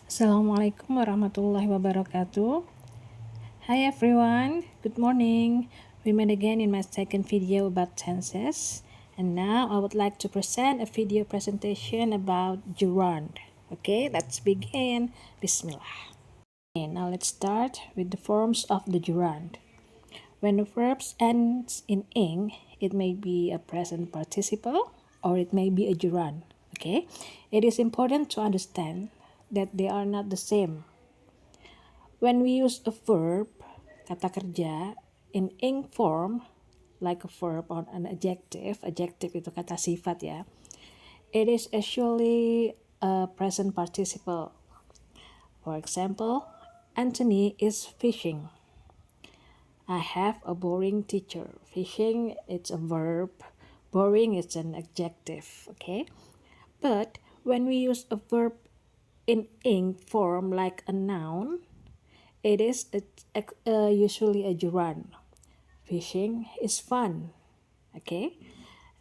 Assalamualaikum warahmatullahi wabarakatuh. Hi everyone, good morning. We met again in my second video about tenses, and now I would like to present a video presentation about gerund. Okay, let's begin. Bismillah. Okay, now let's start with the forms of the gerund. When the verb ends in ing, it may be a present participle or it may be a gerund. Okay, it is important to understand that they are not the same. When we use a verb, kata kerja, in ing form, like a verb or an adjective itu kata sifat ya, it is actually a present participle. For example, Anthony is fishing. I have a boring teacher. Fishing, it's a verb. Boring is an adjective, okay? But when we use a verb in ing form like a noun, it is usually a gerund. Fishing is fun, okay?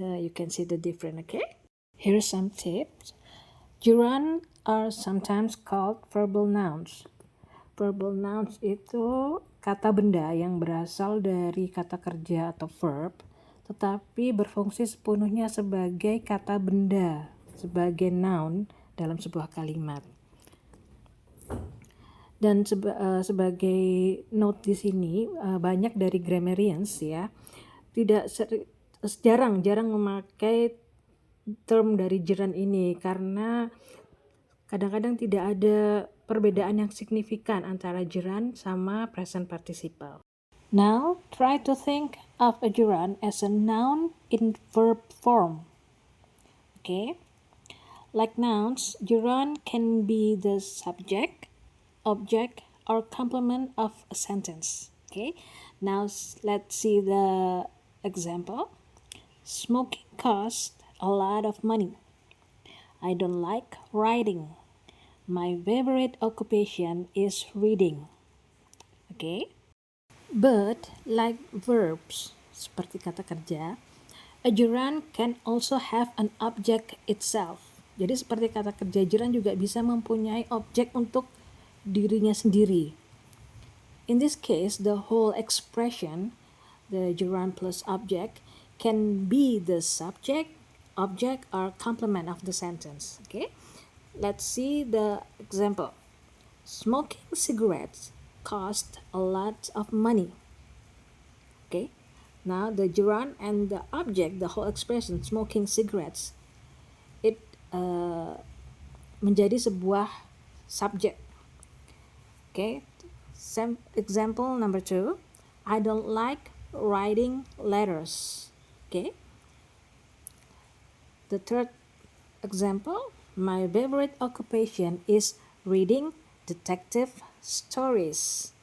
You can see the difference, okay? Here are some tips. Gerund are sometimes called verbal nouns. Verbal nouns itu kata benda yang berasal dari kata kerja atau verb, tetapi berfungsi sepenuhnya sebagai kata benda, sebagai noun dalam sebuah kalimat. Dan sebagai note di sini, banyak dari grammarians ya tidak jarang memakai term dari gerund ini karena kadang-kadang tidak ada perbedaan yang signifikan antara gerund sama present participle. Now, try to think of a gerund as a noun in verb form. Okay? Like nouns, gerund can be the subject, object, or complement of a sentence. Okay? Now, let's see the example. Smoking costs a lot of money. I don't like writing. My favorite occupation is reading. Okay? But like verbs, seperti kata kerja, a gerund can also have an object itself. Jadi seperti kata kerja, gerund juga bisa mempunyai objek untuk dirinya sendiri. In this case, the whole expression, the gerund plus object, can be the subject, object, or complement of the sentence. Okay? Let's see the example. Smoking cigarettes cost a lot of money. Okay? Now the gerund and the object, the whole expression, smoking cigarettes, it menjadi sebuah subject. Okay? Example number 2. I don't like writing letters. Okay? The third example, my favorite occupation is reading detective stories.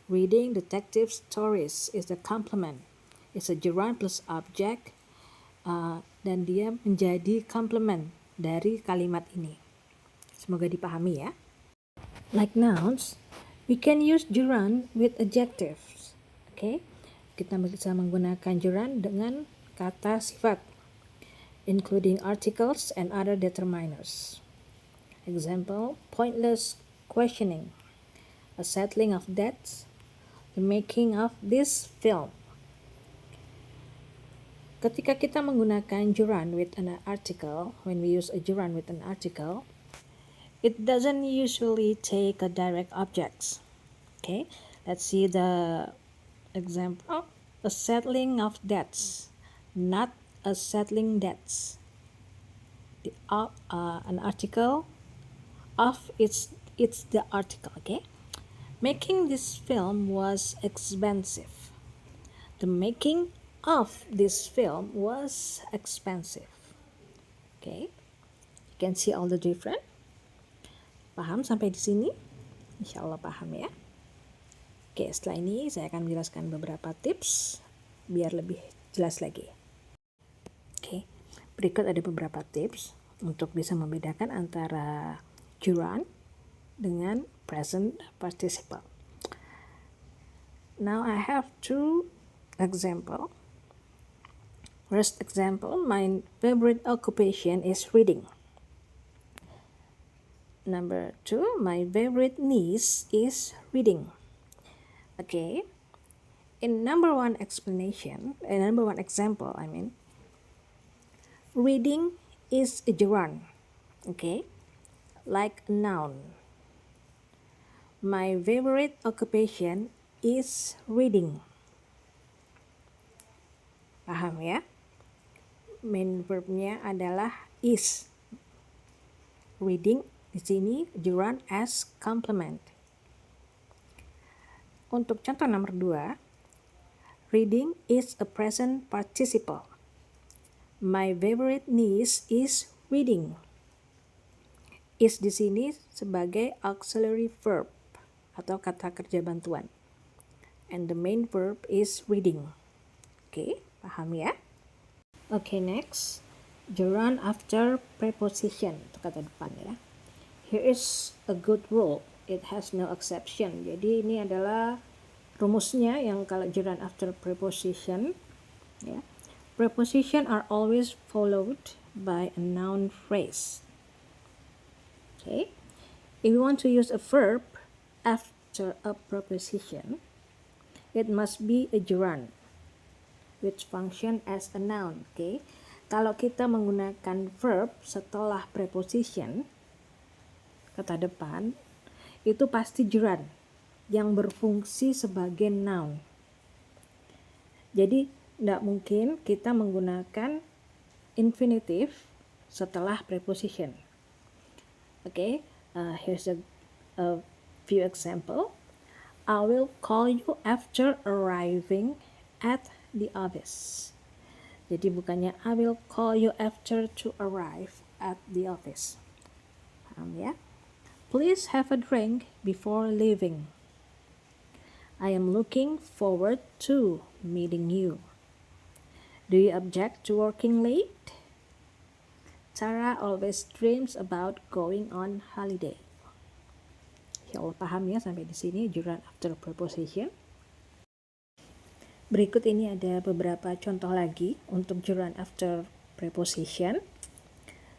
Reading detective stories is the complement. It's a gerund plus object dan dia menjadi complement dari kalimat ini. Semoga dipahami ya. Like nouns, we can use gerund with adjectives. Okay? Kita bisa menggunakan gerund dengan kata sifat, including articles and other determiners. Example, pointless questioning, a settling of debts, the making of this film. Ketika kita menggunakan gerund with an article, when we use a gerund with an article, it doesn't usually take a direct object. Okay, let's see the example. A settling of debts, not a settling debts. An article of it's the article. Okay, making this film was expensive. The making of this film was expensive. Okay, you can see all the different. Paham sampai di sini? Insya Allah paham ya. Oke, setelah ini saya akan menjelaskan beberapa tips biar lebih jelas lagi. Oke, berikut ada beberapa tips untuk bisa membedakan antara gerund dengan present participle. Now I have two example. First example, my favorite occupation is reading. Number 2, my favorite niece is reading. Okay. In number 1 example, reading is a gerund. Okay. Like a noun. My favorite occupation is reading. Paham ya? Main verbnya adalah is. Reading di sini gerund as complement. Untuk contoh nomor 2, reading is a present participle. My favorite niece is reading. Is di sini sebagai auxiliary verb atau kata kerja bantuan. And the main verb is reading. Oke, paham ya? Okay, next. Gerund after preposition, itu kata depan ya. Here is a good rule. It has no exception. Jadi ini adalah rumusnya yang kalau gerund after preposition ya. Preposition are always followed by a noun phrase. Okay. If you want to use a verb after a preposition, it must be a gerund which function as a noun. Okay. Kalau kita menggunakan verb setelah preposition, kata depan, itu pasti gerund yang berfungsi sebagai noun. Jadi, tidak mungkin kita menggunakan infinitive setelah preposition. Okay, here's a few example. I will call you after arriving at the office. Jadi bukannya I will call you after to arrive at the office. Paham ya? Please have a drink before leaving. I am looking forward to meeting you. Do you object to working late? Sarah always dreams about going on holiday. Ya Allah, paham ya sampai di sini gerund after preposition. Berikut ini ada beberapa contoh lagi untuk gerund after preposition.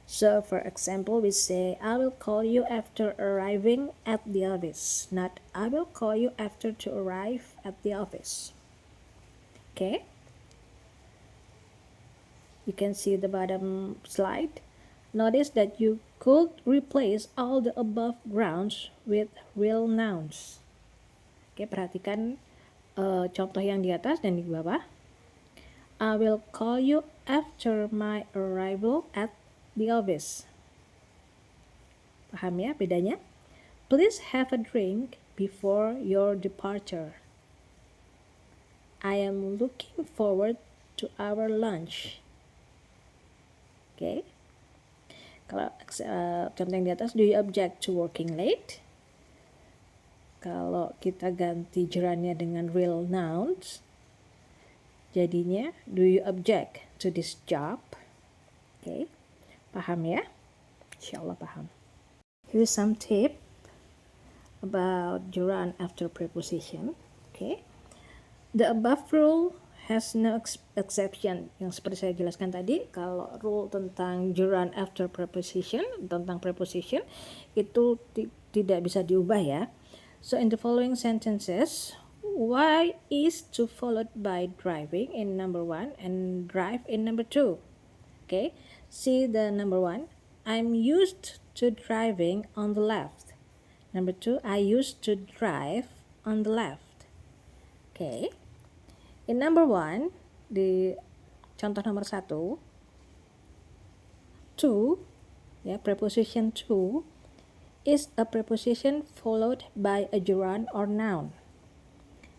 So for example, we say I will call you after arriving at the office, not I will call you after to arrive at the office. Okay? You can see the bottom slide. Notice that you could replace all the above grounds with real nouns. Oke, perhatikan contoh yang di atas dan di bawah. I will call you after my arrival at the office. Paham ya bedanya? Please have a drink before your departure. I am looking forward to our lunch. Oke. Kalau contoh yang di atas, do you object to working late? Kalau kita ganti gerundnya dengan real nouns, jadinya do you object to this job? Okay. Paham ya? Insyaallah paham. Here's some tip about gerund after preposition. Okay. The above rule has no exception. Yang seperti saya jelaskan tadi, kalau rule tentang gerund after preposition, tentang preposition, itu tidak bisa diubah ya. So in the following sentences, why is to followed by driving in number 1 and drive in number 2. Okay, see the number 1. I'm used to driving on the left. Number 2, I used to drive on the left. Okay. In number 1, di contoh nomor 1, to, ya, preposition to is a preposition followed by a gerund or noun,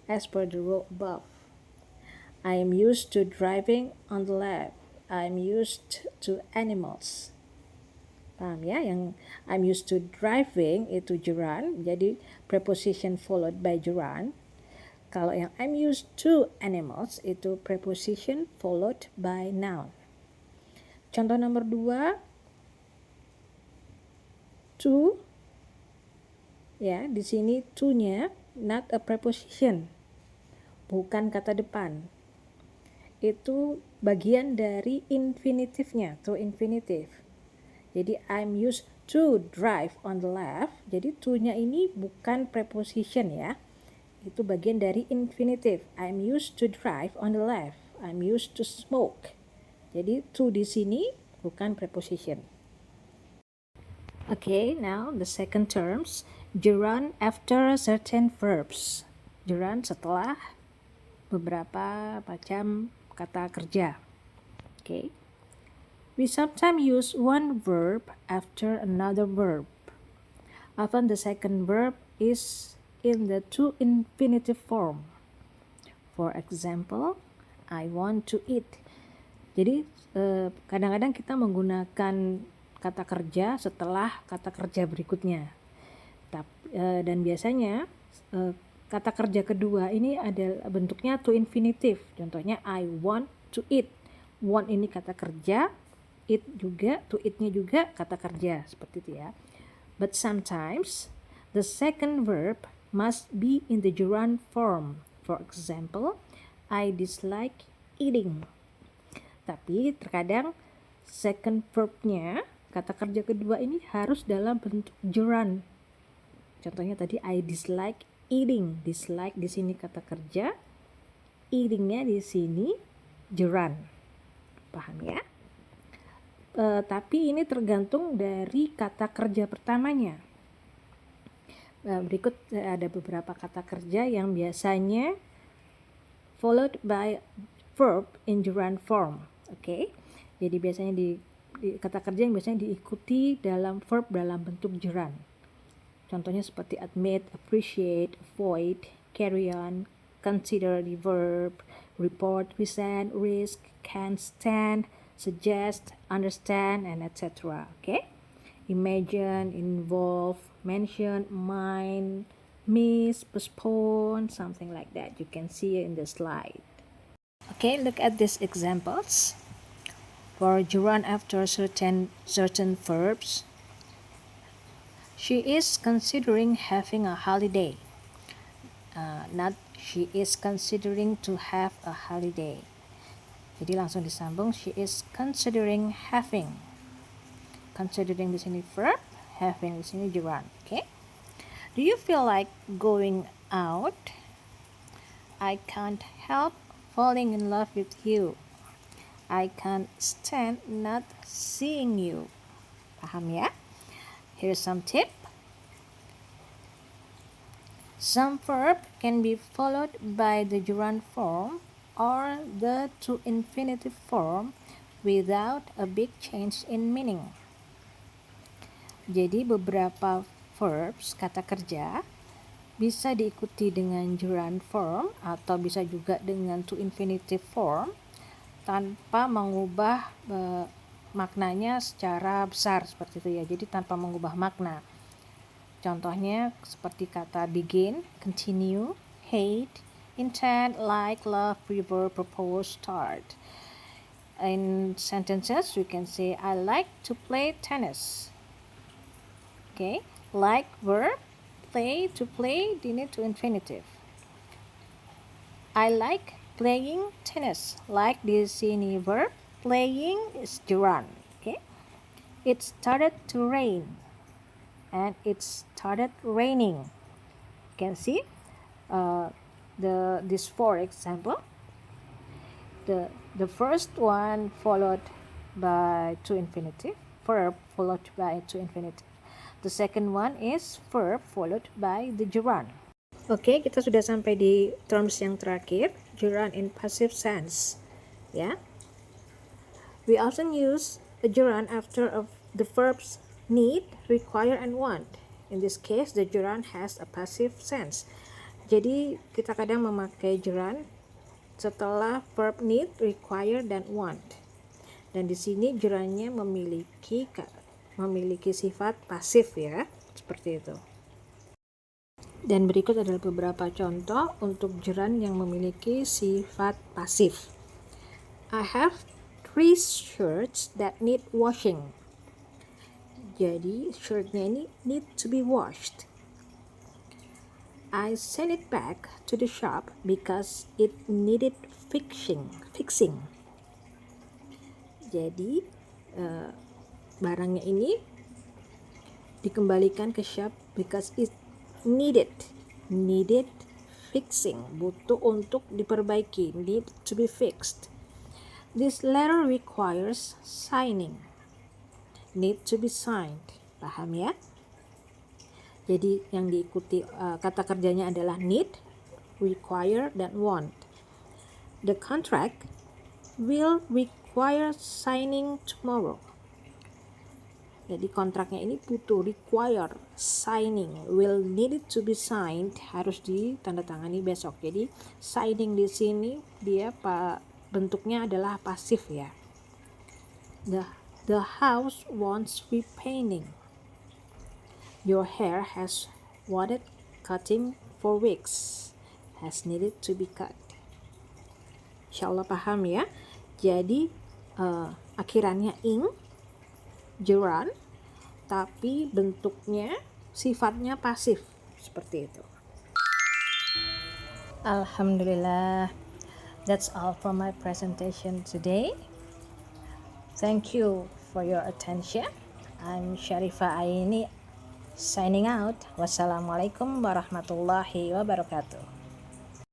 as per the rule above. I am used to driving on the left. I am used to animals. Paham ya? Yang I'm used to driving itu gerund, jadi preposition followed by gerund. Kalau yang I'm used to animals itu preposition followed by noun. Contoh nomor 2, to, ya, di sini to-nya not a preposition, bukan kata depan. Itu bagian dari infinitive-nya, to infinitive. Jadi I'm used to drive on the left. Jadi to-nya ini bukan preposition ya. Itu bagian dari infinitive. I'm used to drive on the left. I'm used to smoke. Jadi to di sini bukan preposition. Okay, now the second terms. Gerund after certain verbs. Gerund setelah beberapa macam kata kerja. Okay. We sometimes use one verb after another verb. Often the second verb is in the to infinitive form. For example, I want to eat. Jadi kadang-kadang kita menggunakan kata kerja setelah kata kerja berikutnya. Dan biasanya kata kerja kedua ini ada bentuknya to infinitive. Contohnya I want to eat. Want ini kata kerja, it juga, to eat-nya juga kata kerja, seperti itu ya. But sometimes the second verb must be in the gerund form. For example, I dislike eating. Tapi terkadang second verb-nya, kata kerja kedua ini harus dalam bentuk gerund. Contohnya tadi I dislike eating. Dislike di sini kata kerja, eating-nya di sini gerund. Paham ya? Tapi ini tergantung dari kata kerja pertamanya. Berikut ada beberapa kata kerja yang biasanya followed by verb in gerund form. Oke. Jadi biasanya di kata kerja yang biasanya diikuti dalam verb dalam bentuk gerund. Contohnya seperti admit, appreciate, avoid, carry on, consider the verb, report, resent, risk, can stand, suggest, understand, and etc. Okay? Imagine, involve, mention, mind, miss, postpone, something like that. You can see in the slide. Okay, look at these examples. For gerund after certain verbs, she is considering having a holiday. Not she is considering to have a holiday. Jadi langsung disambung, she is considering having. Considering di sini verb, having di sini gerund. Okay? Do you feel like going out? I can't help falling in love with you. I can't stand not seeing you. Paham ya? Here's some tip. Some verb can be followed by the gerund form or the to infinitive form without a big change in meaning. Jadi beberapa verbs, kata kerja, bisa diikuti dengan gerund form atau bisa juga dengan to infinitive form tanpa mengubah maknanya secara besar seperti itu ya. Jadi tanpa mengubah makna. Contohnya seperti kata begin, continue, hate, intend, like, love, prefer, propose, start. In sentences, we can say, I like to play tennis. Okay, like verb, play, to play, ini to infinitive. I like playing tennis. Like di sini verb, playing is gerund. Okay, it started to rain. And it started raining. You can see this for example. The first one followed by to infinitive, verb followed by to infinitive. The second one is verb followed by the gerund. Oke, kita sudah sampai di terms yang terakhir, gerund in passive sense. Ya. We often use a gerund after the verbs need, require, and want. In this case, the gerund has a passive sense. Jadi kita kadang memakai gerund setelah verb need, require, dan want. Dan di sini gerundnya memiliki sifat pasif ya, seperti itu. Dan berikut adalah beberapa contoh untuk gerund yang memiliki sifat pasif. I have 3 shirts that need washing. Jadi shirtnya ini need to be washed. I sent it back to the shop because it needed fixing. Jadi barangnya ini dikembalikan ke shop because it needed fixing, butuh untuk diperbaiki, need to be fixed. This letter requires signing, need to be signed. Paham ya? Jadi yang diikuti kata kerjanya adalah need, require, dan want. The contract will require signing tomorrow. Jadi kontraknya ini butuh require signing, will need it to be signed, harus ditandatangani besok. Jadi signing di sini dia bentuknya adalah pasif ya. The house wants repainting. Your hair has wanted cutting for weeks, has needed to be cut. Insyaallah paham ya. Jadi akhirannya ing, gerund, tapi bentuknya sifatnya pasif seperti itu. Alhamdulillah, that's all for my presentation today. Thank you for your attention. I'm Sharifah Aini signing out. Wassalamualaikum warahmatullahi wabarakatuh.